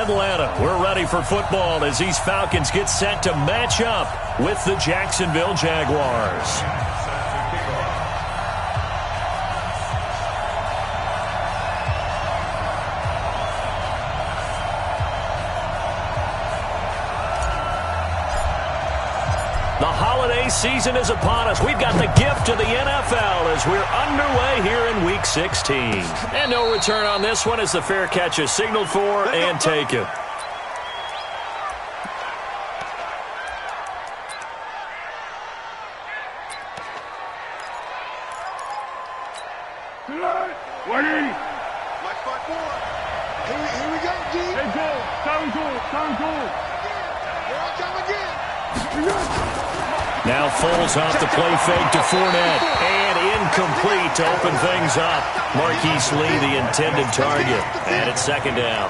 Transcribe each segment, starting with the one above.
Atlanta, we're ready for football as these Falcons get set to match up with the Jacksonville Jaguars. The holiday season is upon us. We've got the gift of the NFL as we're underway here in Week 16. And no return on this one as the fair catch is signaled for and taken. Here we go, G. Hey, goal. Sound goal. Here I come again. Now Foles off the play fake to Fournette. And incomplete to open things up. Marquise Lee, the intended target. And it's second down.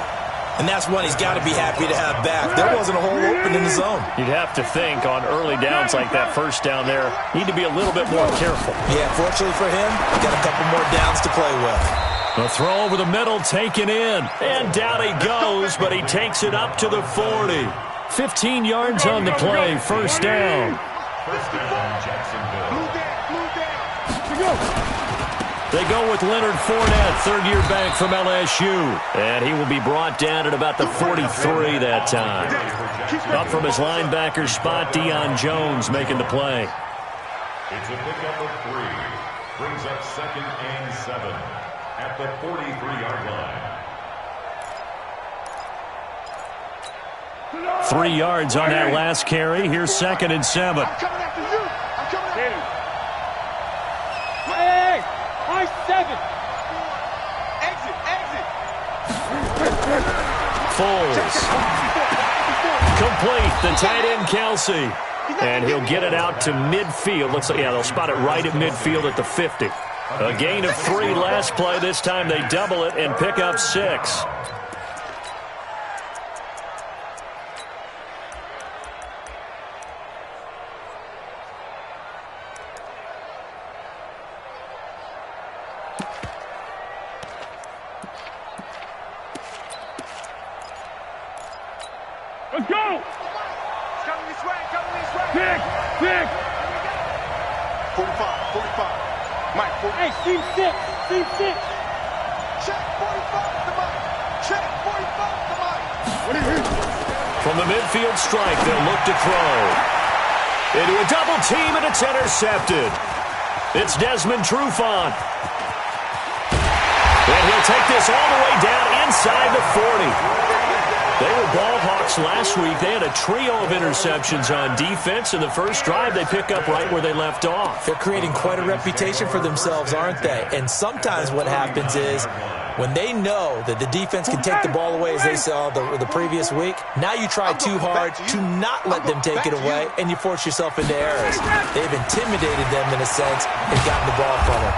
And that's one he's got to be happy to have back. There wasn't a hole open in the zone. You'd have to think on early downs like that first down there, need to be a little bit more careful. Yeah, fortunately for him, got a couple more downs to play with. The throw over the middle taken in. And down he goes, but he takes it up to the 40. 15 yards on the play, first down. First down, Jacksonville. Blue down. They go with Leonard Fournette, third-year back from LSU. And he will be brought down at about the 43 that time. Up from his linebacker spot, Deion Jones making the play. It's a pickup of 3. Brings up second and 7 at the 43-yard line. 3 yards on that last carry. Here's second and 7. I'm coming after you. I'm coming after you. Hey, my 7. Exit. Foles. Complete. The tight end, Kelsey. And he'll get it out to midfield. Looks like, yeah, they'll spot it right at midfield at the 50. A gain of 3 last play. This time they double it and pick up 6. Let's go. Coming this way. Pick. 45. Mike, 40. Hey, team 6. Check 45 to Mike. What do you hear? From the midfield strike, they'll look to throw. Into a double team, and it's intercepted. It's Desmond Trufant. And he'll take this all the way down inside the 40. They were ball hawks last week. They had a trio of interceptions on defense. In the first drive, they pick up right where they left off. They're creating quite a reputation for themselves, aren't they? And sometimes what happens is when they know that the defense can take the ball away, as they saw the previous week, now you try too hard to not let them take it away, and you force yourself into errors. They've intimidated them in a sense and gotten the ball from them.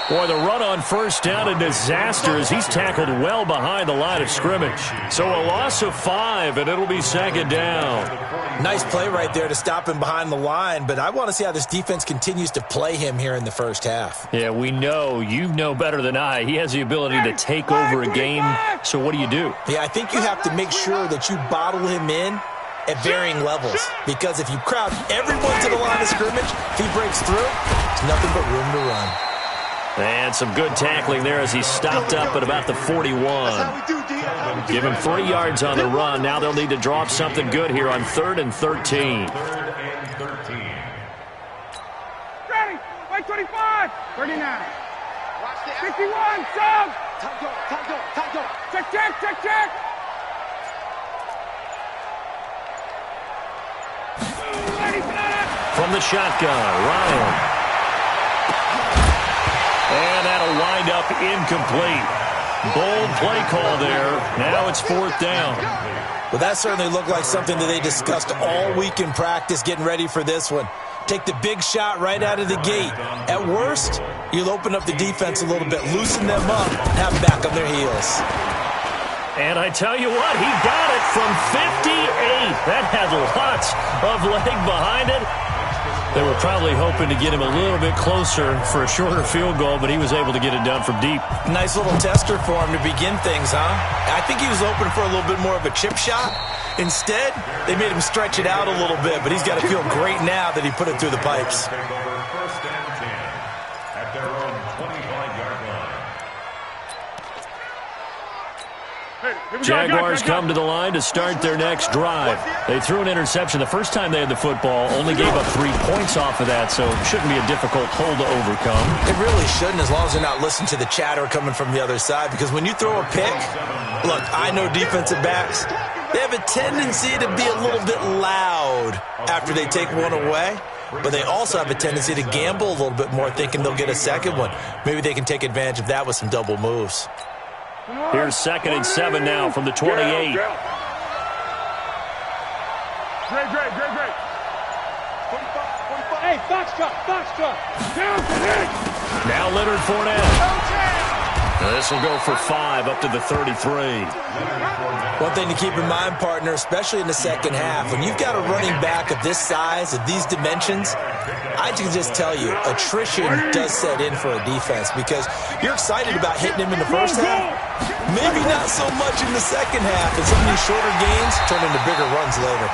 Boy, the run on first down, a disaster as he's tackled well behind the line of scrimmage. So a loss of 5, and it'll be second down. Nice play right there to stop him behind the line, but I want to see how this defense continues to play him here in the first half. Yeah, we know. You know better than I. He has the ability to take over a game, so what do? Yeah, I think you have to make sure that you bottle him in at varying levels, because if you crowd everyone to the line of scrimmage, if he breaks through, there's nothing but room to run. And some good tackling there as he stopped up at about the 41. Give him 3 yards on the run. Now they'll need to draw up something good here on 3rd and 13. Ready. Like 25. 39. 51. Sub. Time go. Check. From the shotgun, Ryan. And that'll wind up incomplete. Bold play call there. Now it's 4th down. Well, that certainly looked like something that they discussed all week in practice getting ready for this one. Take the big shot right out of the gate. At worst, you'll open up the defense a little bit, loosen them up, have them back on their heels. And I tell you what, he got it from 58. That had lots of leg behind it. They were probably hoping to get him a little bit closer for a shorter field goal, but he was able to get it done from deep. Nice little tester for him to begin things, huh? I think he was hoping for a little bit more of a chip shot. Instead, they made him stretch it out a little bit, but he's got to feel great now that he put it through the pipes. First and 10 at their own 25-yard line. Jaguars come to the line to start their next drive. They threw an interception the first time they had the football, only gave up 3 points off of that, so it shouldn't be a difficult hole to overcome. It really shouldn't, as long as they're not listening to the chatter coming from the other side, because when you throw a pick, look, I know defensive backs, they have a tendency to be a little bit loud after they take one away, but they also have a tendency to gamble a little bit more, thinking they'll get a second one. Maybe they can take advantage of that with some double moves. Here's 2nd and 7 now from the 28. Great. Hey, Foxtrot. Now Leonard Fournette. This will go for 5 up to the 33. One thing to keep in mind, partner, especially in the second half, when you've got a running back of this size, of these dimensions, I can just tell you, attrition does set in for a defense because you're excited about hitting him in the first half. Maybe not so much in the second half, and some of these shorter gains turn into bigger runs later.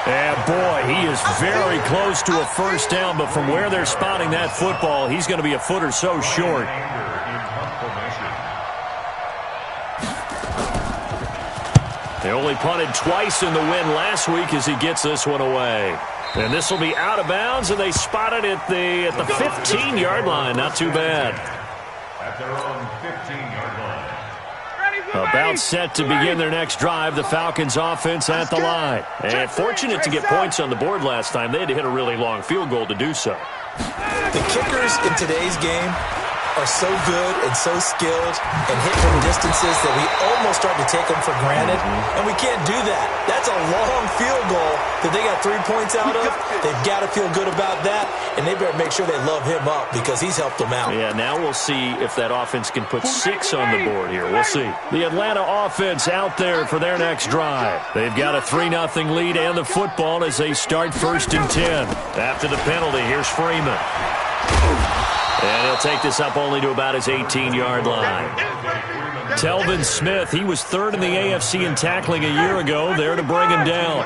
And boy, he is very close to a first down, but from where they're spotting that football, he's going to be a foot or so short. They only punted twice in the win last week as he gets this one away. And this will be out of bounds, and they spot it at the 15-yard line. Not too bad. At their own 15-yard line. About set to begin their next drive, the Falcons offense at the line. And fortunate to get points on the board last time. They had to hit a really long field goal to do so. The kickers in today's game are so good and so skilled and hit from distances that we almost start to take them for granted, and we can't do that. That's a long field goal that they got 3 points out of. They've got to feel good about that, and they better make sure they love him up because he's helped them out. Yeah, now we'll see if that offense can put 6 on the board here. We'll see. The Atlanta offense out there for their next drive. They've got a 3-0 lead and the football as they start 1st and 10. After the penalty, here's Freeman. And he'll take this up only to about his 18-yard line. Telvin Smith, he was 3rd in the AFC in tackling a year ago, there to bring him down.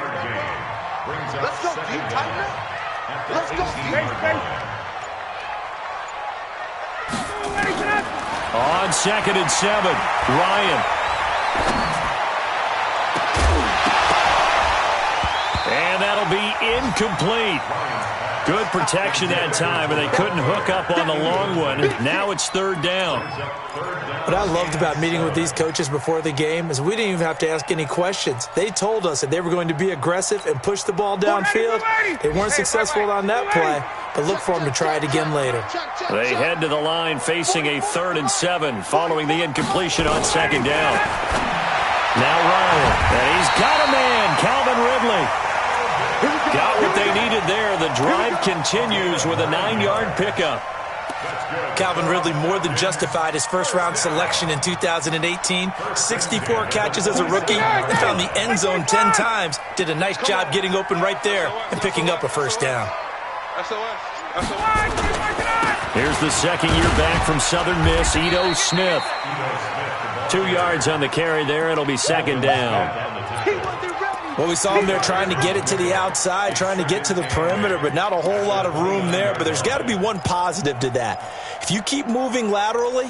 Let's go, deep tighten up. Let's go, On 2nd and 7, Ryan. And that'll be incomplete. Good protection that time, and they couldn't hook up on the long one. Now it's 3rd down. What I loved about meeting with these coaches before the game is we didn't even have to ask any questions. They told us that they were going to be aggressive and push the ball downfield. They weren't successful on that play, but look for them to try it again later. They head to the line facing a 3rd and 7 following the incompletion on 2nd down. Now Ryan, and he's got a man, Calvin Ridley. Got what they needed there. The drive continues with a 9-yard pickup. Calvin Ridley more than justified his first-round selection in 2018. 64 catches as a rookie and found the end zone 10 times. Did a nice job getting open right there and picking up a first down. Here's the second-year back from Southern Miss, Ito Smith. 2 yards on the carry there. It'll be 2nd down. Well, we saw him there trying to get it to the outside, trying to get to the perimeter, but not a whole lot of room there. But there's got to be one positive to that. If you keep moving laterally,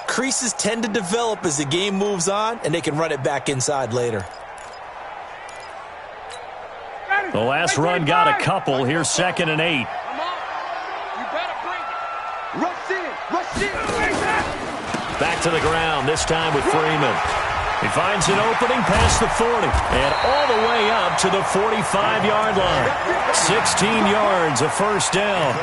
creases tend to develop as the game moves on, and they can run it back inside later. The last run got a couple. Here's 2nd and 8. Rush in. Back to the ground, this time with Freeman. He finds an opening past the 40 and all the way up to the 45-yard line. 16 yards, a first down.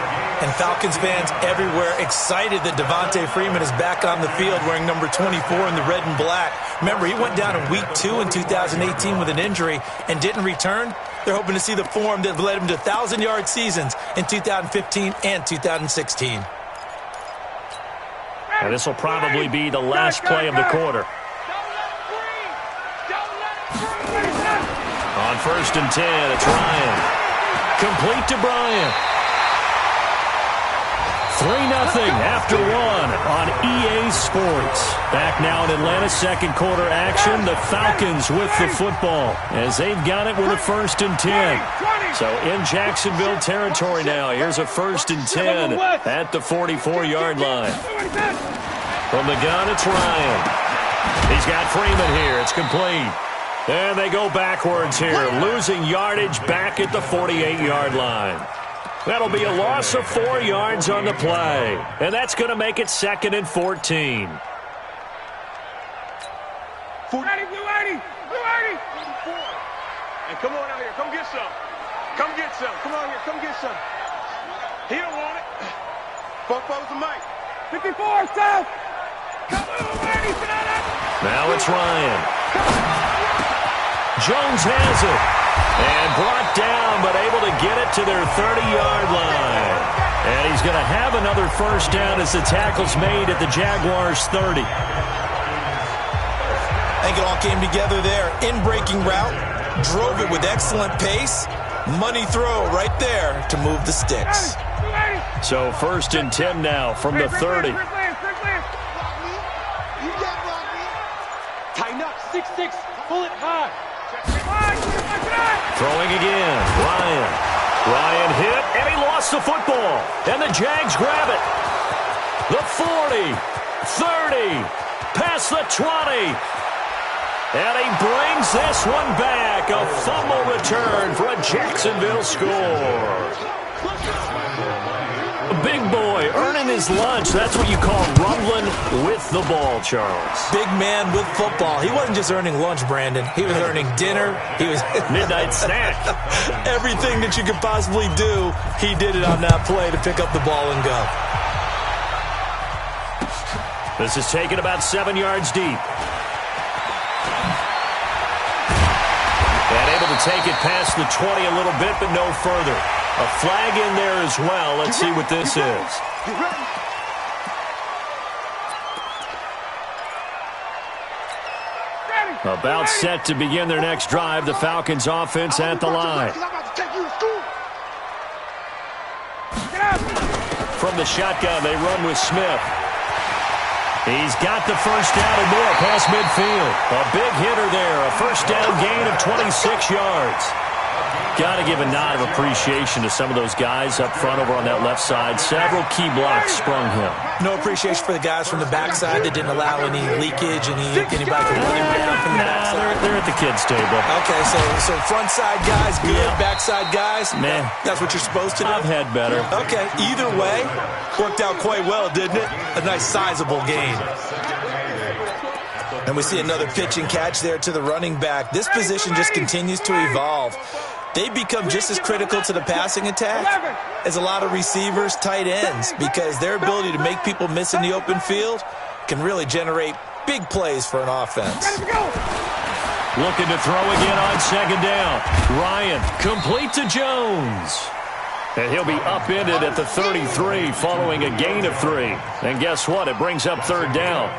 And Falcons fans everywhere excited that Devontae Freeman is back on the field wearing number 24 in the red and black. Remember, he went down in week 2 in 2018 with an injury and didn't return. They're hoping to see the form that led him to 1,000-yard seasons in 2015 and 2016. And this will probably be the last play of the quarter. On 1st and 10, it's Ryan. Complete to Bryant. after one on EA Sports. Back now in Atlanta's second quarter action. The Falcons with the football as they've got it with a 1st and 10. So in Jacksonville territory now. Here's a 1st and 10 at the 44-yard line. From the gun, it's Ryan. He's got Freeman here. It's complete. And they go backwards here, losing yardage back at the 48-yard line. That'll be a loss of 4 yards on the play. And that's going to make it 2nd and 14. Blue 80, Blue 80, Blue 80. And come on out here, come get some. Come get some. Come on here, come get some. He don't want it. Four's the mic. 54, south. Come on, Blue 80, now it's Ryan. Jones has it. And brought down, but able to get it to their 30-yard line. And he's going to have another 1st down as the tackle's made at the Jaguars' 30. I think it all came together there. In-breaking route, drove it with excellent pace. Money throw right there to move the sticks. So 1st and 10 now from the 30. Tighten up, 6-6, pull it high. Throwing again, Ryan. Ryan hit, and he lost the football. And the Jags grab it. The 40, 30, past the 20. And he brings this one back. A fumble return for a Jacksonville score. A big boy earning his lunch. That's what you call rumbling with the ball, Charles. Big man with football. He wasn't just earning lunch, Brandon. He was earning dinner. He was midnight snack. Everything that you could possibly do, he did it on that play to pick up the ball and go. This is taken about 7 yards deep. And able to take it past the 20 a little bit, but no further. A flag in there as well. Let's see what this is. About set to begin their next drive. The Falcons offense at the line. From the shotgun, they run with Smith. He's got the 1st down and more past midfield. A big hitter there. A 1st down gain of 26 yards. Got to give a nod of appreciation to some of those guys up front over on that left side. Several key blocks sprung him. No appreciation for the guys from the backside that didn't allow any leakage, anybody to run around from the backside. They're at the kids' table. Okay, so front side guys good, yeah. Backside guys, man, that's what you're supposed to do. I've had better. Okay, either way, worked out quite well, didn't it? A nice sizable gain. And we see another pitch and catch there to the running back. This position just continues to evolve. They become just as critical to the passing attack as a lot of receivers, tight ends, because their ability to make people miss in the open field can really generate big plays for an offense. Looking to throw again on 2nd down. Ryan, complete to Jones. And he'll be upended at the 33 following a gain of 3. And guess what? It brings up 3rd down.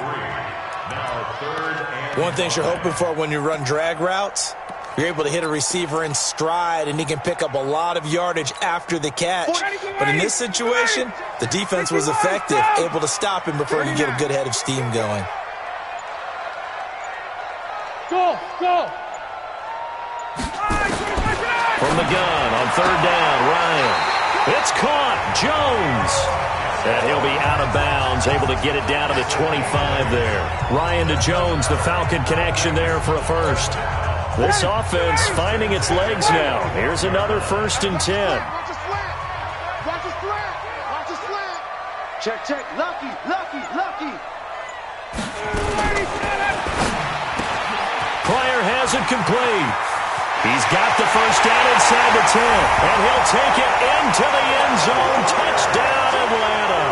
One thing you're hoping for when you run drag routes, you're able to hit a receiver in stride, and he can pick up a lot of yardage after the catch. But in this situation, the defense was effective, able to stop him before he could get a good head of steam going. Go! From the gun on 3rd down, Ryan. It's caught. Jones. And he'll be out of bounds, able to get it down to the 25 there. Ryan to Jones, the Falcon connection there for a 1st. This offense finding its legs now. Here's another 1st and 10. Watch the slant. Watch the slant. Check. Lucky. Pryor has it complete. He's got the 1st down inside the 10. And he'll take it into the end zone. Touchdown, Atlanta.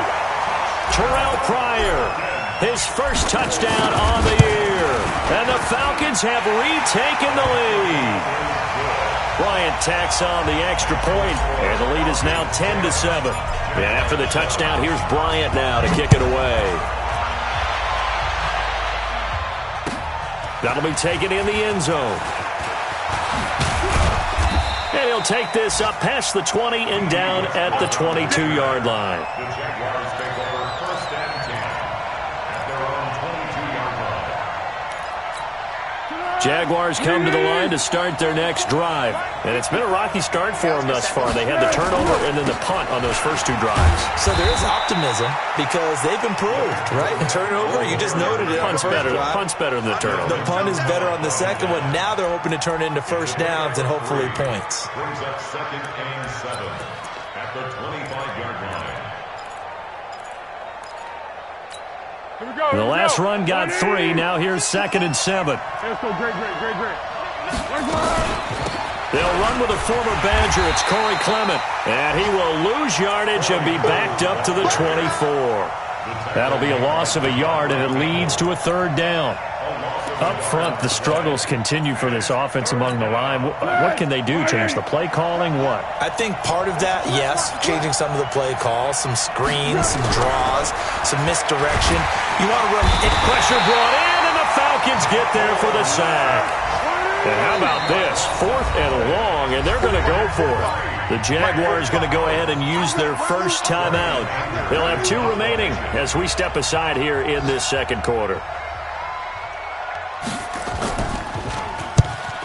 Terrell Pryor, his 1st touchdown on the year. And the Falcons have retaken the lead. Bryant tacks on the extra point, and the lead is now 10-7. And after the touchdown, here's Bryant now to kick it away. That'll be taken in the end zone. And he'll take this up past the 20 and down at the 22-yard line. Jaguars come to the line to start their next drive. And it's been a rocky start for them thus far. They had the turnover and then the punt on those first two drives. So there is optimism because they've improved, right? And turnover, you just noted it. Punt's better than the turnover. The punt is better on the second one. Now they're hoping to turn it into first downs and hopefully points. Brings up 2nd and 7 at the 25-yard line. The last run got 3. Now here's 2nd and 7. Let's go, great. They'll run with a former Badger. It's Corey Clement. And he will lose yardage and be backed up to the 24. That'll be a loss of a yard, and it leads to a 3rd down. Up front, the struggles continue for this offense among the line. What can they do? Change the play calling? What? I think part of that, yes, changing some of the play calls, some screens, some draws, some misdirection. You want to run. Pressure brought in, and the Falcons get there for the sack. And how about this? 4th and long, and they're going to go for it. The Jaguars going to go ahead and use their first timeout. They'll have 2 remaining as we step aside here in this second quarter.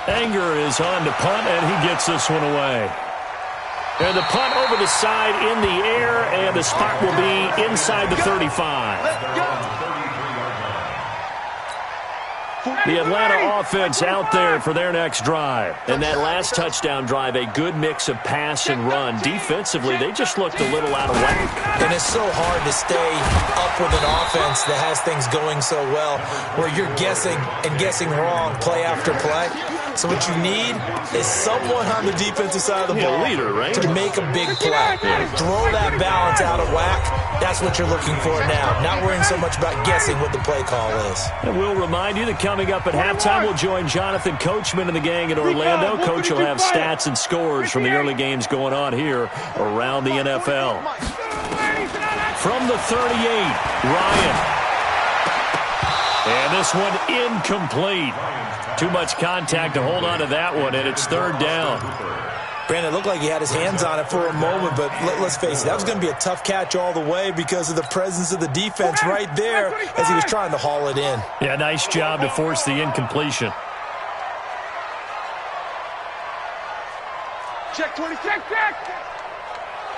Anger is on to punt, and he gets this one away. And the punt over the side in the air, and the spot will be inside the 35. The Atlanta offense out there for their next drive. And that last touchdown drive, a good mix of pass and run. Defensively, they just looked a little out of whack. And it's so hard to stay up with an offense that has things going so well, where you're guessing and guessing wrong play after play. So what you need is someone on the defensive side of the ball to make a big play. Throw that balance out of whack. That's what you're looking for now. Not worrying so much about guessing what the play call is. And we'll remind you that coming up at halftime, we'll join Jonathan Coachman and the gang in Orlando. Coach will have stats and scores from the early games going on here around the NFL. From the 38, Ryan. And this one incomplete. Too much contact to hold on to that one, and it's 3rd down. Brandon, it looked like he had his hands on it for a moment, but let's face it, that was going to be a tough catch all the way because of the presence of the defense right there as he was trying to haul it in. Yeah, nice job to force the incompletion. Check 20, check.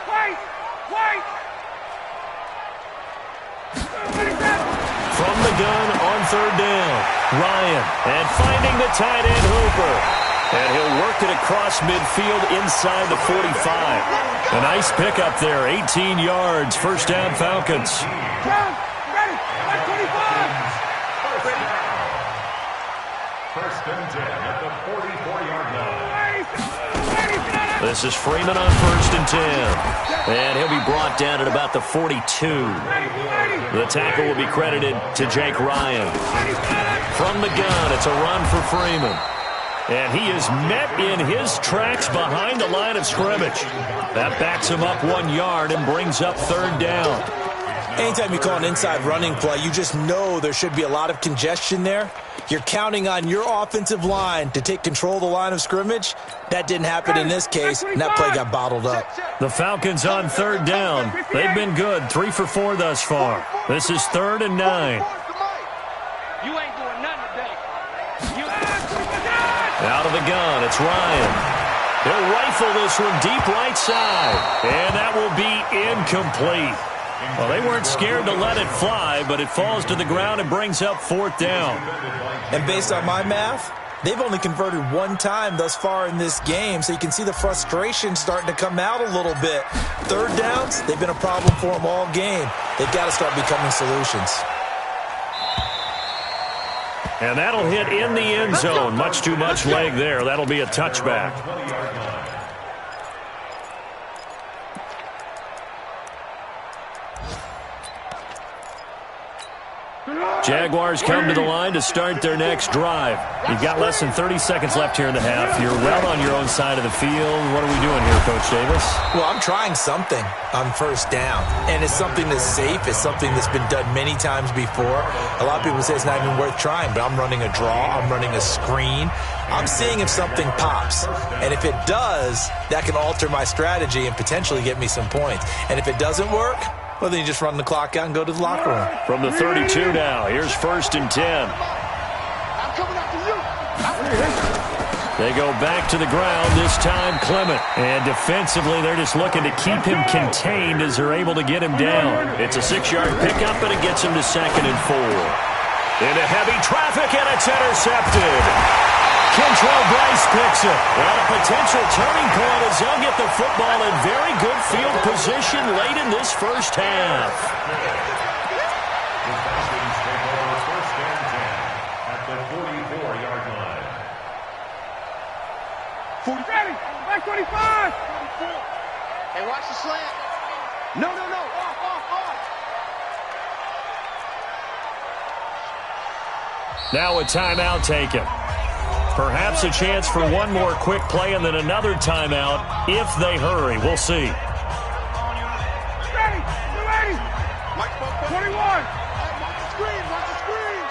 Wait. From the gun on 3rd down, Ryan, and finding the tight end Hooper. And he'll work it across midfield inside the 45. A nice pickup there, 18 yards, 1st down Falcons. Ready, 25. 1st and 10 at the 44-yard line. This is Freeman on 1st and 10. And he'll be brought down at about the 42. The tackle will be credited to Jake Ryan. From the gun, it's a run for Freeman. And he is met in his tracks behind the line of scrimmage. That backs him up 1 yard and brings up 3rd down. Anytime you call an inside running play, you just know there should be a lot of congestion there. You're counting on your offensive line to take control of the line of scrimmage. That didn't happen in this case, and that play got bottled up. The Falcons on 3rd down. They've been good, 3 for 4 thus far. This is 3rd and 9. You ain't doing nothing today. Out of the gun, it's Ryan. He'll rifle this one deep right side. And that will be incomplete. Well, they weren't scared to let it fly, but it falls to the ground and brings up 4th down. And based on my math, they've only converted 1 time thus far in this game, so you can see the frustration starting to come out a little bit. 3rd downs, they've been a problem for them all game. They've got to start becoming solutions. And that'll hit in the end zone. Much too much leg there. That'll be a touchback. Jaguars come to the line to start their next drive. You've got less than 30 seconds left here in the half. You're well on your own side of the field. What are we doing here, Coach Davis? Well, I'm trying something on 1st down, and it's something that's safe. It's something that's been done many times before. A lot of people say it's not even worth trying, but I'm running a draw. I'm running a screen. I'm seeing if something pops, and if it does, that can alter my strategy and potentially get me some points. And if it doesn't work, well, then you just run the clock out and go to the locker room. From the 32 now, here's 1st and 10. I'm coming after you. I'm They go back to the ground, this time Clement. And defensively, they're just looking to keep him contained as they're able to get him down. It's a 6-yard pickup, and it gets him to 2nd and 4. Into heavy traffic, and it's intercepted. Kentrell Bryce picks it. Well, a potential turning point as they'll get the football in very good field position late in this first half. The Falcons take over 1st and 10 at the 44-yard line. 40. Ready. Back 25. 24. Hey, watch the slant. No. Off. Now a timeout taken. Perhaps a chance for one more quick play and then another timeout if they hurry. We'll see. Ready. 21. Watch the screen. Watch the screen.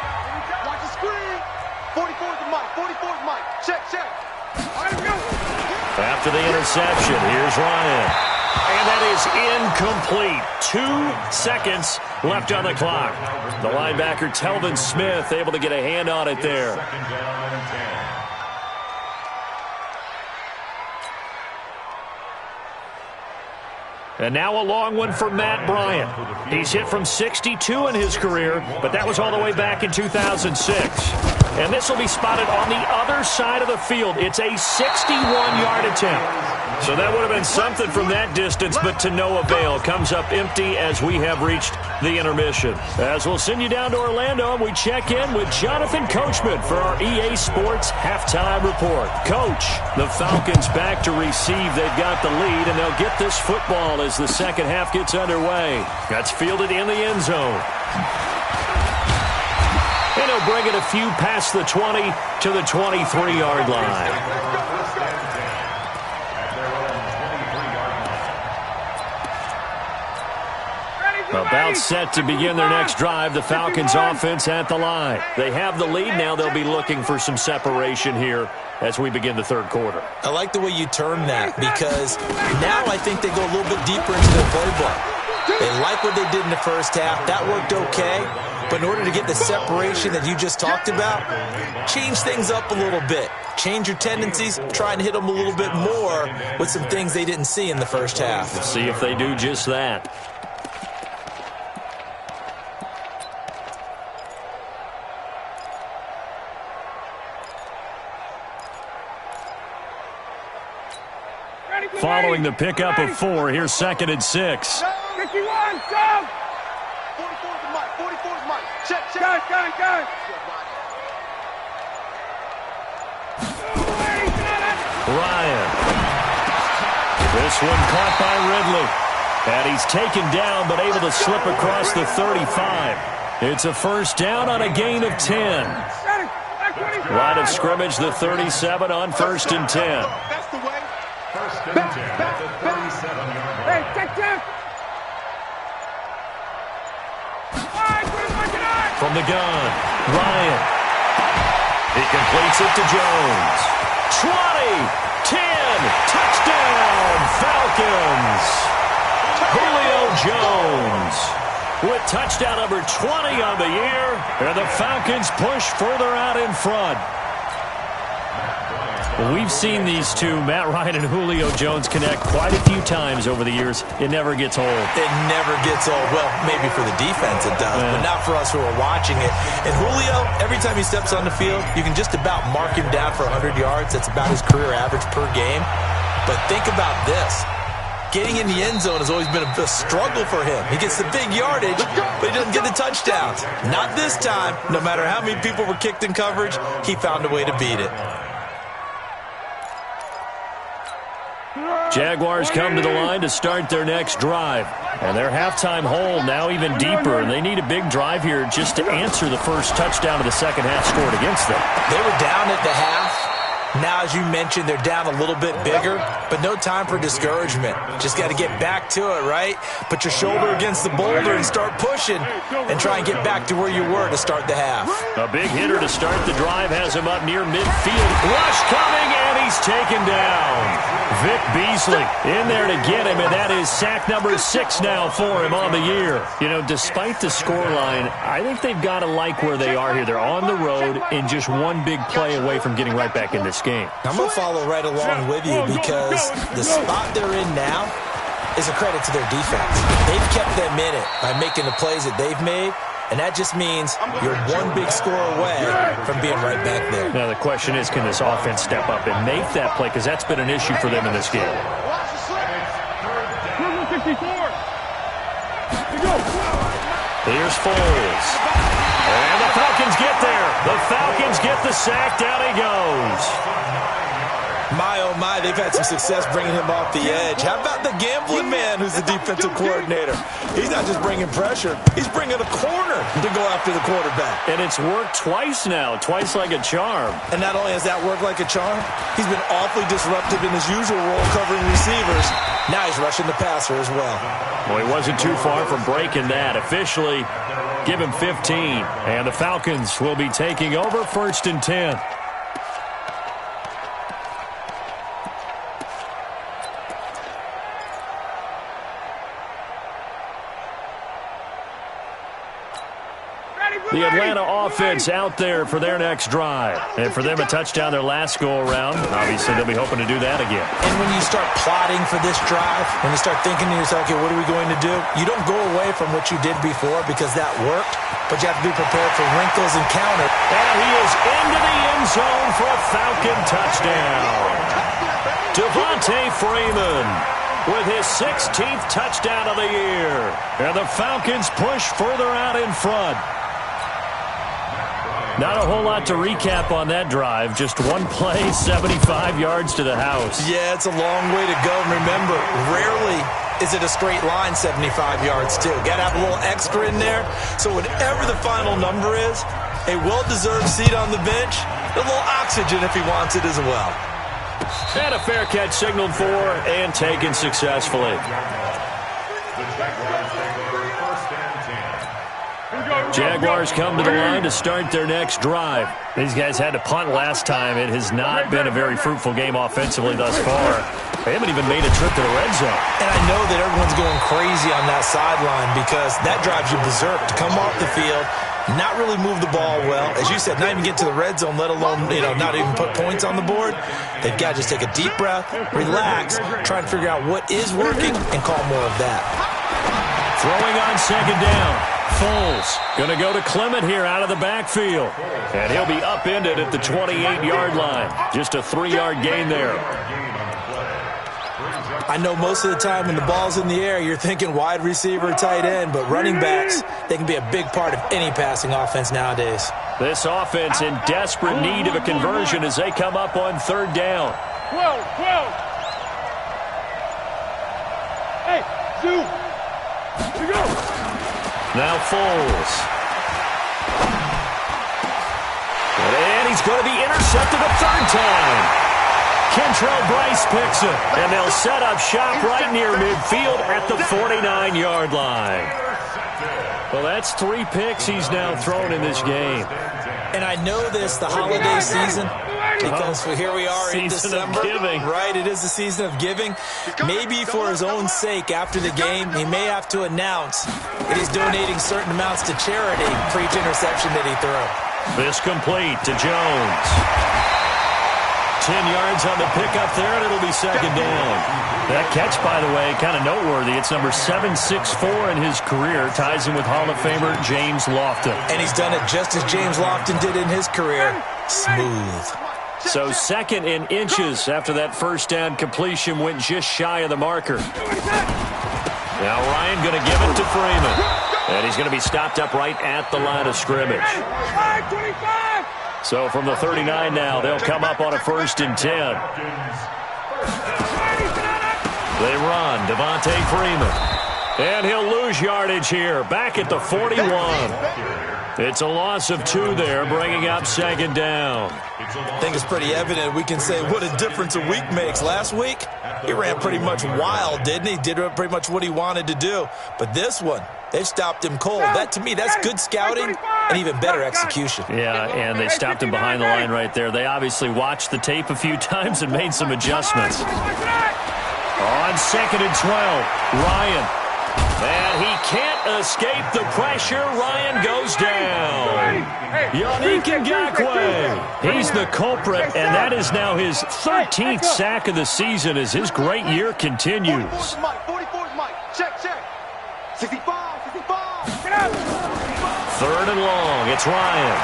44's the mic. 44's mic. Check. All right, go. After the interception, here's Ryan. And that is incomplete. 2 seconds left on the clock. The linebacker, Telvin Smith, able to get a hand on it there. 2nd down and 10. And now a long one for Matt Bryant. He's hit from 62 in his career, but that was all the way back in 2006. And this will be spotted on the other side of the field. It's a 61-yard attempt. So that would have been something from that distance, but to no avail. Comes up empty as we have reached the intermission. As we'll send you down to Orlando, and we check in with Jonathan Coachman for our EA Sports Halftime Report. Coach, the Falcons back to receive. They've got the lead, and they'll get this football as the second half gets underway. That's fielded in the end zone. And he'll bring it a few past the 20 to the 23-yard line. About set to begin their next drive, the Falcons offense at the line. They have the lead now. They'll be looking for some separation here as we begin the third quarter. I like the way you turn that because now I think they go a little bit deeper into their playbook. They like what they did in the first half. That worked okay. But in order to get the separation that you just talked about, change things up a little bit. Change your tendencies, try and hit them a little bit more with some things they didn't see in the first half. We'll see if they do just that. Following the pickup of 4, here's 2nd and 6. 51, go! 44's the mic. 44's mic. Check. Go. Ryan. This one caught by Ridley. And he's taken down, but able to slip across the 35. It's a first down on a gain of 10. Line of scrimmage, the 37 on 1st and 10. That's the way. 1st and 10 at the 37-yard line. Hey, check. From the gun, Ryan. He completes it to Jones. 20, 10, touchdown, Falcons. Julio Jones with touchdown number 20 on the year, and the Falcons push further out in front. Well, we've seen these two, Matt Ryan and Julio Jones, connect quite a few times over the years. It never gets old. It never gets old. Well, maybe for the defense it does, but not for us who are watching it. And Julio, every time he steps on the field, you can just about mark him down for 100 yards. That's about his career average per game. But think about this. Getting in the end zone has always been a struggle for him. He gets the big yardage, but he doesn't get the touchdowns. Not this time. No matter how many people were kicked in coverage, he found a way to beat it. Jaguars come to the line to start their next drive. And their halftime hole now even deeper, and they need a big drive here just to answer the first touchdown of the second half scored against them. They were down at the half. Now, as you mentioned, they're down a little bit bigger, but no time for discouragement. Just got to get back to it, right? Put your shoulder against the boulder and start pushing and try and get back to where you were to start the half. A big hitter to start the drive has him up near midfield. Rush coming, and he he's taken down. Vic Beasley in there to get him, and that is sack number 6 now for him on the year. You know, despite the scoreline, I think they've got to like where they are here. They're on the road and just one big play away from getting right back in this game. I'm going to follow right along with you because the spot they're in now is a credit to their defense. They've kept them in it by making the plays that they've made, and that just means you're one big score away from being right back there. Now the question is, can this offense step up and make that play? Because that's been an issue for them in this game. Here's Foles. And the Falcons get there. The Falcons get the sack. Down he goes. My, oh my, they've had some success bringing him off the edge. How about the gambling man who's the defensive coordinator? He's not just bringing pressure. He's bringing a corner to go after the quarterback. And it's worked twice now, twice like a charm. And not only has that worked like a charm, he's been awfully disruptive in his usual role covering receivers. Now he's rushing the passer as well. Well, he wasn't too far from breaking that. Officially, give him 15. And the Falcons will be taking over 1st and 10. The Atlanta offense out there for their next drive. And for them, a touchdown their last go-around. Obviously, they'll be hoping to do that again. And when you start plotting for this drive, when you start thinking to yourself, okay, what are we going to do? You don't go away from what you did before because that worked, but you have to be prepared for wrinkles and counter. And he is into the end zone for a Falcon touchdown. Devontae Freeman with his 16th touchdown of the year. And the Falcons push further out in front. Not a whole lot to recap on that drive. Just one play, 75 yards to the house. Yeah, it's a long way to go. And remember, rarely is it a straight line 75 yards, too. Got to have a little extra in there. So whatever the final number is, a well-deserved seat on the bench, a little oxygen if he wants it as well. And a fair catch signaled for and taken successfully. Jaguars come to the line to start their next drive. These guys had to punt last time. It has not been a very fruitful game offensively thus far. They haven't even made a trip to the red zone. And I know that everyone's going crazy on that sideline because that drives you berserk to come off the field, not really move the ball well. As you said, not even get to the red zone, let alone, not even put points on the board. They've got to just take a deep breath, relax, try and figure out what is working, and call more of that. Throwing on 2nd down. Foles going to go to Clement here out of the backfield. And he'll be upended at the 28-yard line. Just a 3-yard gain there. I know most of the time when the ball's in the air, you're thinking wide receiver, tight end, but running backs, they can be a big part of any passing offense nowadays. This offense in desperate need of a conversion as they come up on 3rd down. 12. Hey, Zoo. Here we go. Now Foles. And he's going to be intercepted a 3rd time. Kentrell Bryce picks it, and they'll set up shop right near midfield at the 49-yard line. Well, that's 3 picks he's now thrown in this game. And I know this, the holiday season, because here we are in December. Right, it is the season of giving. Maybe for his own sake after the game, he may have to announce that he's donating certain amounts to charity for each interception that he threw. This complete to Jones. 10 yards on the pickup there, and it'll be 2nd down. That catch, by the way, kind of noteworthy. It's number 764 in his career. Ties him with Hall of Famer James Lofton. And he's done it just as James Lofton did in his career. Smooth. So 2nd in inches after that 1st down completion went just shy of the marker. Now Ryan going to give it to Freeman. And he's going to be stopped up right at the line of scrimmage. So from the 39 now, they'll come up on a 1st and 10. They run, Devontae Freeman. And he'll lose yardage here, back at the 41. It's a loss of 2 there, bringing up 2nd down. I think it's pretty evident. We can say what a difference a week makes. Last week, he ran pretty much wild, didn't he? Did pretty much what he wanted to do. But this one, they stopped him cold. That, to me, that's good scouting and even better execution. Yeah, and they stopped him behind the line right there. They obviously watched the tape a few times and made some adjustments. On 2nd and 12, Ryan. And he can't escape the pressure. Ryan goes down. Yannick Ngakoue. He's the culprit, and that is now his 13th sack of the season as his great year continues. 44 is Mike. Check. 65. 3rd and long. It's Ryan.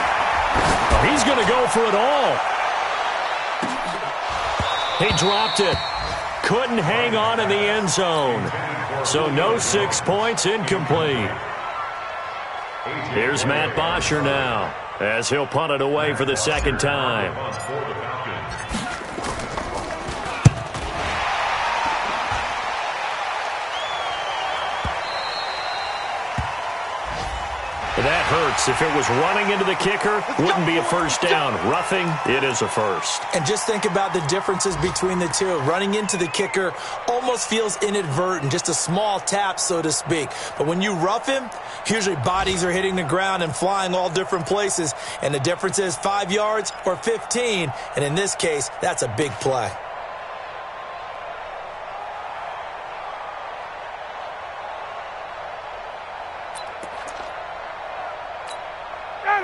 Oh, he's going to go for it all. He dropped it. Couldn't hang on in the end zone. So no 6 points, incomplete. Here's Matt Bosher now as he'll punt it away for the second time. That hurts. If it was running into the kicker, wouldn't be a first down. Roughing, it is a first. And just think about the differences between the two. Running into the kicker almost feels inadvertent, just a small tap, so to speak. But when you rough him, usually bodies are hitting the ground and flying all different places. And the difference is 5 yards or 15. And in this case, that's a big play.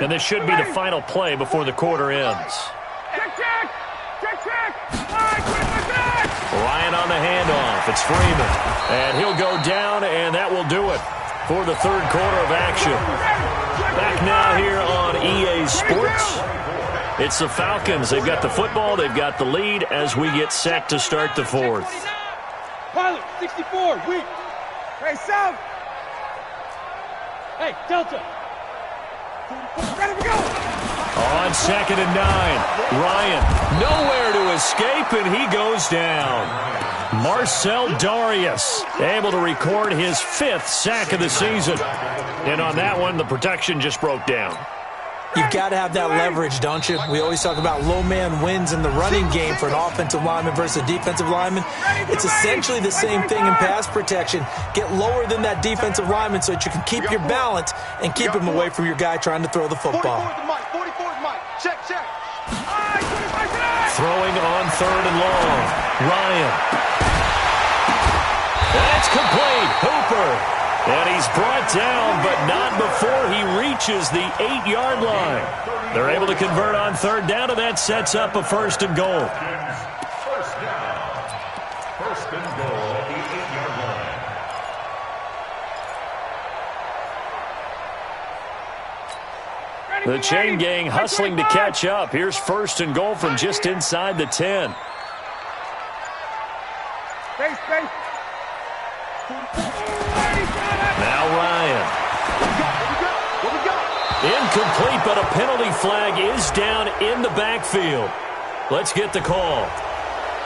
And this should be the final play before the quarter ends. Check. Ryan on the handoff. It's Freeman. And he'll go down, and that will do it for the third quarter of action. Back now here on EA Sports. It's the Falcons. They've got the football. They've got the lead as we get set to start the fourth. Pilot, 64, weak. Hey, South. Hey, Delta. Ready to go. On 2nd and 9, Ryan nowhere to escape, and he goes down. Marcel Darius able to record his 5th sack of the season. And on that one, the protection just broke down. You've got to have that leverage, don't you? We always talk about low man wins in the running game for an offensive lineman versus a defensive lineman. It's essentially the same thing in pass protection. Get lower than that defensive lineman so that you can keep your balance and keep him away from your guy trying to throw the football. 44 is Mike. Check. Throwing on 3rd and long. Ryan. That's complete. Hooper. And he's brought down, but not before he reaches the 8-yard line. They're able to convert on 3rd down, and that sets up a 1st and goal. First down. 1st and goal at the 8-yard line. The chain gang hustling to catch up. Here's 1st and goal from just inside the 10. Space. Now Ryan. Incomplete, but a penalty flag is down in the backfield. Let's get the call.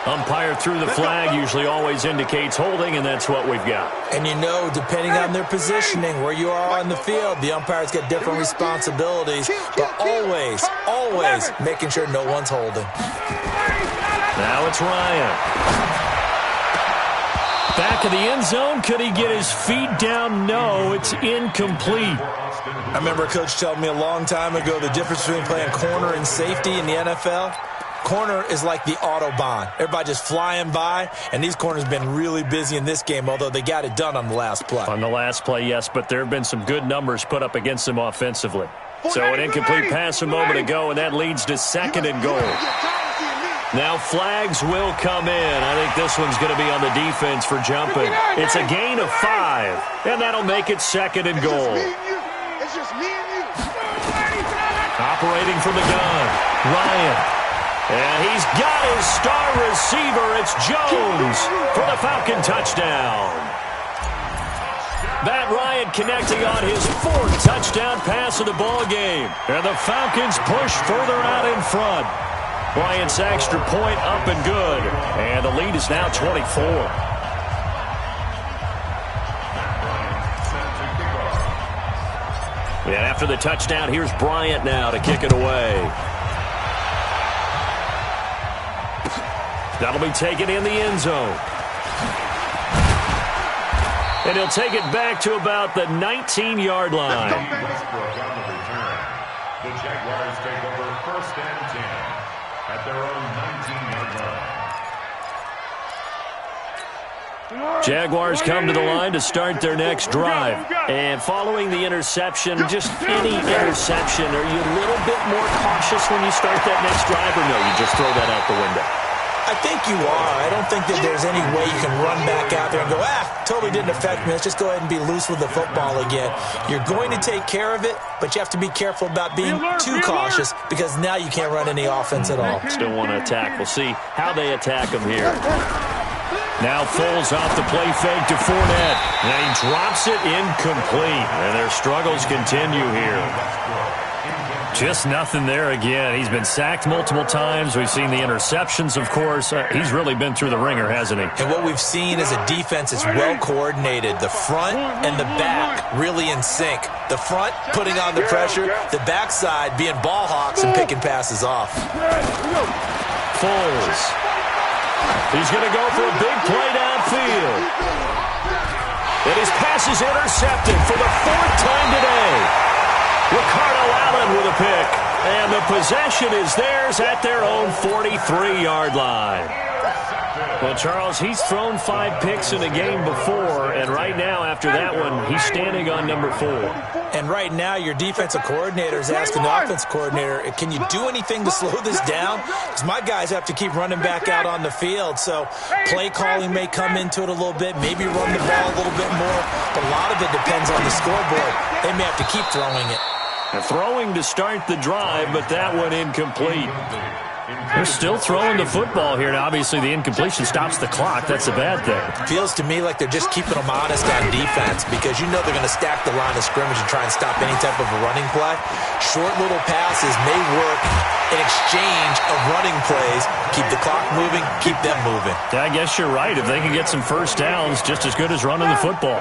Umpire threw the flag, usually always indicates holding, and that's what we've got. And you know, depending on their positioning, where you are on the field, the umpires get different responsibilities, but always making sure no one's holding. Now it's Ryan. Back of the end zone. Could he get his feet down? No, it's incomplete. I remember a coach telling me a long time ago the difference between playing corner and safety in the NFL. Corner is like the Autobahn. Everybody just flying by, and these corners have been really busy in this game, although they got it done on the last play. On the last play, yes, but there have been some good numbers put up against them offensively. So an incomplete pass a moment ago, and that leads to 2nd and goal. Now flags will come in. I think this one's going to be on the defense for jumping. It's a gain of 5, and that'll make it 2nd and goal. It's just me and you. Operating from the gun, Ryan. And he's got his star receiver. It's Jones for the Falcon touchdown. Matt Ryan connecting on his 4th touchdown pass of the ball game. And the Falcons push further out in front. Bryant's extra point up and good. And the lead is now 24. And after the touchdown, here's Bryant now to kick it away. That'll be taken in the end zone. And he'll take it back to about the 19-yard line. Westbrook on the return. The Jaguars take over 1st and 10 at their own 19-yard line. Jaguars come to the line to start their next drive. And following the interception, just any interception, are you a little bit more cautious when you start that next drive, or no, you just throw that out the window? I think you are. I don't think that there's any way you can run back out there and go, totally didn't affect me. Let's just go ahead and be loose with the football again. You're going to take care of it, but you have to be careful about being too cautious because now you can't run any offense at all. Still want to attack. We'll see how they attack them here. Now Foles off the play fake to Fournette. And he drops it incomplete. And their struggles continue here. Just nothing there again. He's been sacked multiple times. We've seen the interceptions, of course. He's really been through the ringer, hasn't he? And what we've seen is a defense that's well coordinated. The front and the back really in sync. The front putting on the pressure. The backside being ball hawks and picking passes off. Foles. He's going to go for a big play downfield. And his pass is intercepted for the 4th time today. Ricardo Allen with a pick. And the possession is theirs at their own 43-yard line. Well, Charles, he's thrown 5 picks in a game before, and right now, after that one, he's standing on number 4. And right now, your defensive coordinator is asking the offensive coordinator, can you do anything to slow this down? Because my guys have to keep running back out on the field, so play calling may come into it a little bit, maybe run the ball a little bit more, but a lot of it depends on the scoreboard. They may have to keep throwing it. Throwing to start the drive, but that one incomplete. They're still throwing the football here. Now, obviously, the incompletion stops the clock. That's a bad thing. Feels to me like they're just keeping them honest on defense because you know they're going to stack the line of scrimmage and try and stop any type of a running play. Short little passes may work in exchange of running plays. Keep the clock moving, keep them moving. I guess you're right. If they can get some first downs, just as good as running the football.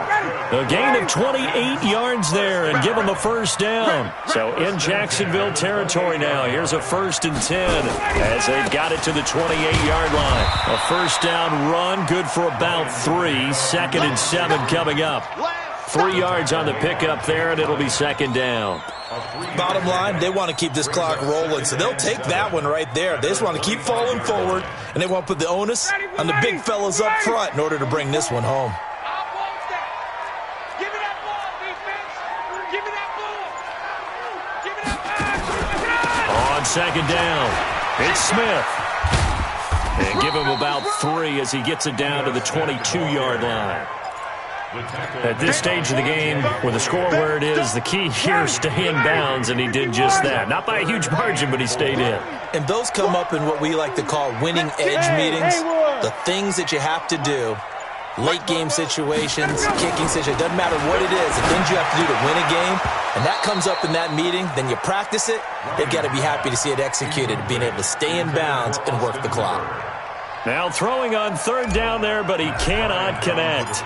A gain of 28 yards there and give them a first down. So in Jacksonville territory now, here's a 1st and 10 as they've got it to the 28-yard line. A first down run, good for about 3. 2nd and 7 coming up. 3 yards on the pickup there, and it'll be 2nd down. Bottom line, they want to keep this clock rolling, so they'll take that one right there. They just want to keep falling forward, and they want to put the onus on the big fellas up front in order to bring this one home. On 2nd down, it's Smith. And give him about 3 as he gets it down to the 22-yard line. At this stage of the game, with the score where it is, the key here is stay in bounds, and he did just that. Not by a huge margin, but he stayed in. And those come up in what we like to call winning edge meetings, the things that you have to do, late game situations, kicking situations, doesn't matter what it is, the things you have to do to win a game, and that comes up in that meeting, then you practice it, they've got to be happy to see it executed, being able to stay in bounds and work the clock. Now throwing on 3rd down there, but he cannot connect.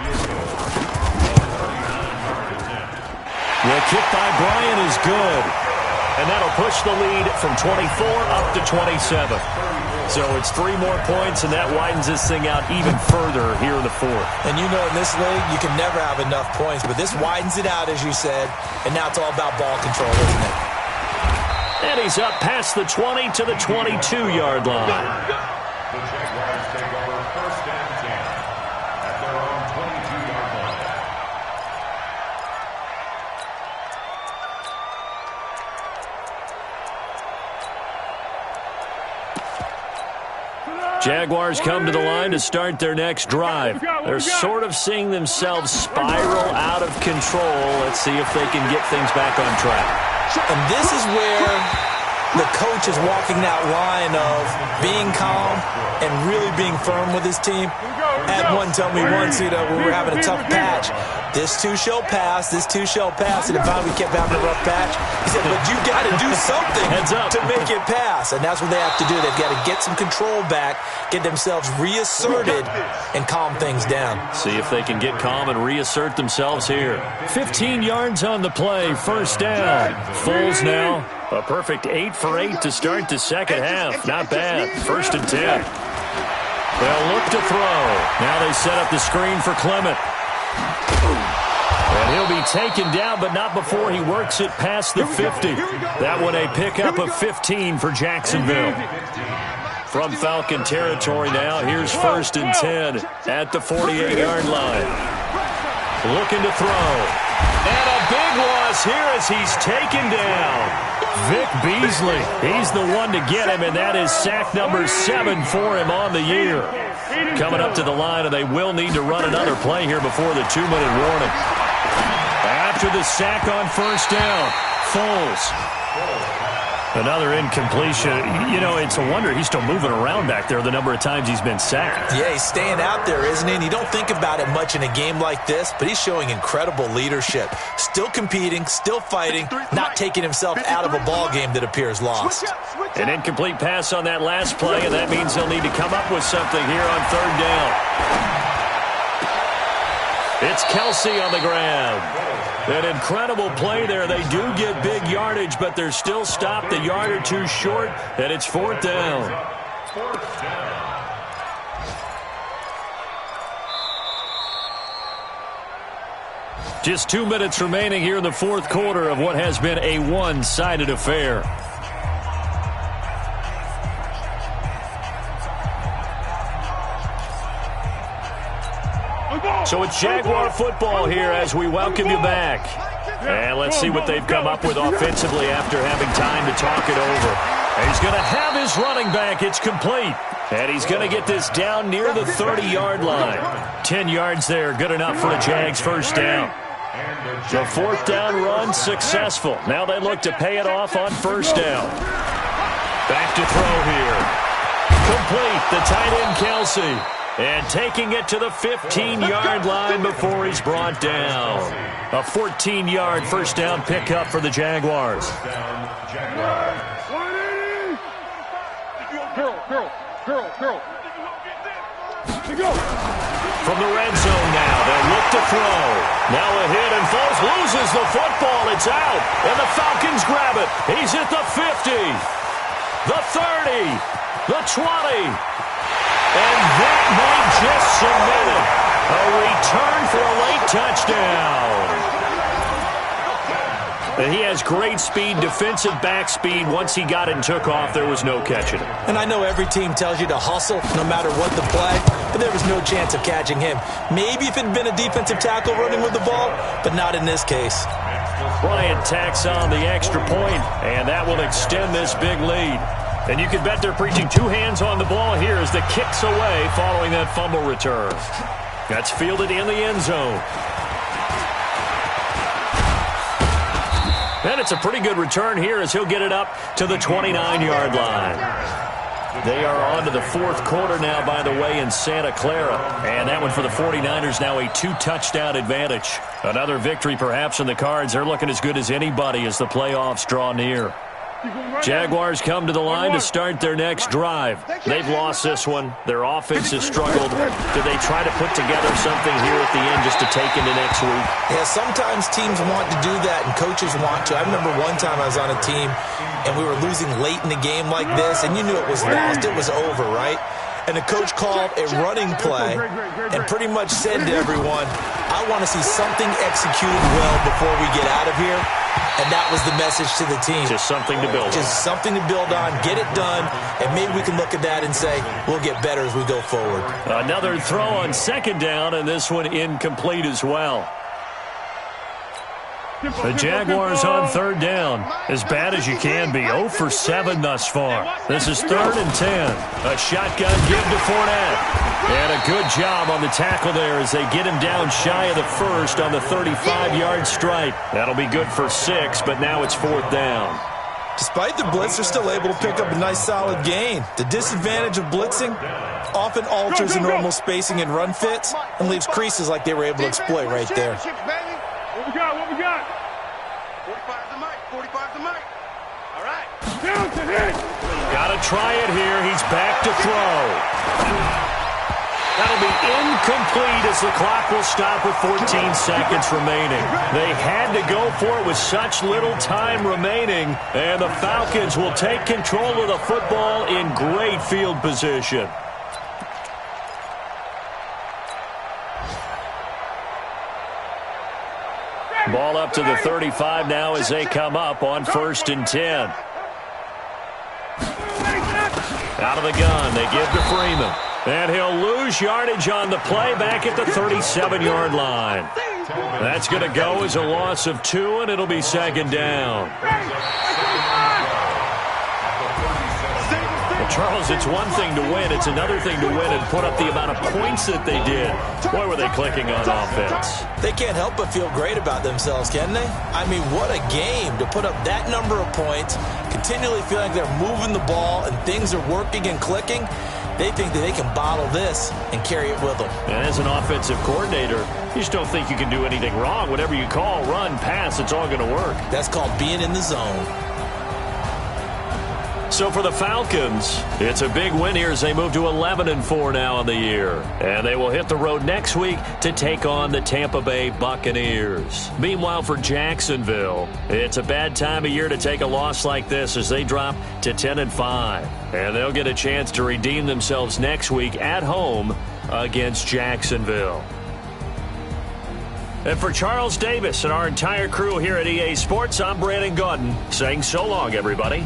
The kick by Bryant is good. And that'll push the lead from 24 up to 27. So it's 3 more points, and that widens this thing out even further here in the 4th. And you know in this league, you can never have enough points, but this widens it out, as you said, and now it's all about ball control, isn't it? And he's up past the 20 to the 22-yard line. The Jaguars take over 1st and 10 at their own 22-yard line. Jaguars come to the line to start their next drive. They're sort of seeing themselves spiral out of control. Let's see if they can get things back on track. And this is where the coach is walking that line of being calm and really being firm with his team. Had one tell me once, when we were having a tough patch, this too shall pass, this too shall pass, and if we kept having a rough patch, he said, but you got to do something to make it pass, and that's what they have to do. They've got to get some control back, get themselves reasserted, and calm things down. See if they can get calm and reassert themselves here. 15 yards on the play, 1st down. Foles now, a perfect 8 for 8 to start the second half. Not bad, 1st and 10. They'll look to throw. Now they set up the screen for Clement. And he'll be taken down, but not before he works it past the 50. That one a pickup of 15 for Jacksonville. From Falcon territory now, here's 1st and 10 at the 48-yard line. Looking to throw. And a big loss here as he's taken down. Vic Beasley, he's the one to get him, and that is sack number 7 for him on the year. Coming up to the line, and they will need to run another play here before the 2-minute warning. After the sack on 1st down, Foles. Another incompletion. You know, it's a wonder he's still moving around back there the number of times he's been sacked. Yeah, he's staying out there, isn't he? And you don't think about it much in a game like this, but he's showing incredible leadership. Still competing, still fighting, not taking himself out of a ball game that appears lost. An incomplete pass on that last play, and that means he'll need to come up with something here on 3rd down. It's Kelsey on the ground. An incredible play there. They do get big yardage, but they're still stopped a yard or two short, and it's 4th down. Just 2 minutes remaining here in the 4th quarter of what has been a one-sided affair. So it's Jaguar football here as we welcome you back. And let's see what they've come up with offensively after having time to talk it over. And he's going to have his running back. It's complete. And he's going to get this down near the 30-yard line. 10 yards there, good enough for a Jags 1st down. The 4th down run successful. Now they look to pay it off on 1st down. Back to throw here. Complete, the tight end Kelsey. And taking it to the 15-yard line before he's brought down. A 14-yard 1st down pickup for the Jaguars. From the red zone now, they'll look to throw. Now a hit, and Foles loses the football. It's out, and the Falcons grab it. He's at the 50, the 30, the 20. And that might just cement it. A return for a late touchdown. And he has great speed, defensive back speed. Once he got it and took off, there was no catching him. And I know every team tells you to hustle no matter what the play, but there was no chance of catching him. Maybe if it had been a defensive tackle running with the ball, but not in this case. Bryant tacks on the extra point, and that will extend this big lead. And you can bet they're preaching 2 hands on the ball here as the kick's away following that fumble return. That's fielded in the end zone. And it's a pretty good return here as he'll get it up to the 29-yard line. They are on to the 4th quarter now, by the way, in Santa Clara. And that one for the 49ers now a 2-touchdown advantage. Another victory perhaps in the cards. They're looking as good as anybody as the playoffs draw near. Jaguars come to the line to start their next drive. They've lost this one. Their offense has struggled. Do they try to put together something here at the end just to take into next week? Yeah, sometimes teams want to do that and coaches want to. I remember one time I was on a team and we were losing late in the game like this, and you knew it was lost. It was over, right? And the coach called a running play and pretty much said to everyone, I want to see something executed well before we get out of here. And that was the message to the team. Just something to build on. Just something to build on, get it done, and maybe we can look at that and say, we'll get better as we go forward. Another throw on 2nd down, and this one incomplete as well. The Jaguars on 3rd down. As bad as you can be. 0 for 7 thus far. This is 3rd and 10. A shotgun give to Fournette. And a good job on the tackle there as they get him down shy of the 1st on the 35-yard stripe. That'll be good for 6, but now it's 4th down. Despite the blitz, they're still able to pick up a nice solid gain. The disadvantage of blitzing often alters the normal spacing and run fits and leaves creases like they were able to exploit right there. What we got? What we got? 45 the mic. 45 the mic. All right. Down to hit. Got to try it here. He's back to throw. That'll be incomplete as the clock will stop with 14 seconds remaining. They had to go for it with such little time remaining, and the Falcons will take control of the football in great field position. Ball up to the 35 now as they come up on 1st and 10. Out of the gun, they give to Freeman. And he'll lose yardage on the play back at the 37-yard line. That's going to go as a loss of 2, and it'll be 2nd down. Well, Charles, it's one thing to win. It's another thing to win and put up the amount of points that they did. Boy, were they clicking on offense. They can't help but feel great about themselves, can they? I mean, what a game to put up that number of points, continually feeling like they're moving the ball and things are working and clicking. They think that they can bottle this and carry it with them. And as an offensive coordinator, you just don't think you can do anything wrong. Whatever you call, run, pass, it's all going to work. That's called being in the zone. So for the Falcons, it's a big win here as they move to 11-4 now in the year. And they will hit the road next week to take on the Tampa Bay Buccaneers. Meanwhile, for Jacksonville, it's a bad time of year to take a loss like this as they drop to 10-5. And they'll get a chance to redeem themselves next week at home against Jacksonville. And for Charles Davis and our entire crew here at EA Sports, I'm Brandon Gaudin saying so long, everybody.